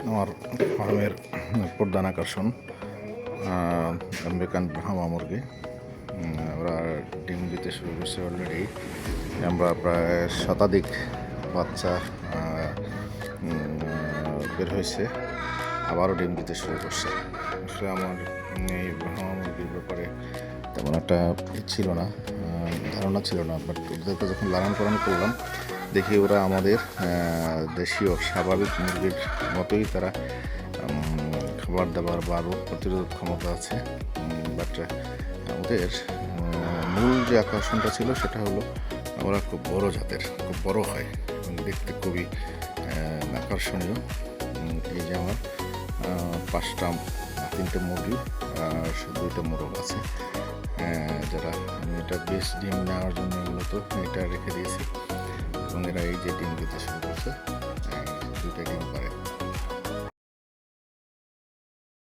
আমার ফার্মের প্রধান আকর্ষণ আমেরিকান ব্রাহ্মা মুরগি। ওরা ডিম দিতে শুরু করছে অলরেডি। আমরা প্রায় শতাধিক বাচ্চা বের হয়েছে, আবারও ডিম দিতে শুরু করছে। আসলে আমার এই ব্রাহ্মা মুরগির ব্যাপারে তেমন একটা ছিল না, ধারণা ছিল না, বাট ওদেরকে যখন লালন পালন করলাম দেখি ওরা আমাদের দেশীয় স্বাভাবিক মুরগির মতোই তারা খাবার দাবার বা রোগ প্রতিরোধ ক্ষমতা আছে। বাট ওদের মূল যে আকর্ষণটা ছিল সেটা হলো ওরা খুব বড় জাতের, খুব বড় হয় এবং দেখতে খুবই আকর্ষণীয়। এই যে আমার 3টে মুরগি আর 2টা মোরগ আছে, যারা আমি এটা বেশ ডিম নেওয়ার জন্য মূলত এটা রেখে দিয়েছি এবং এরা এই যে ডিম দিতে শুরু করছে, 2টা ডিম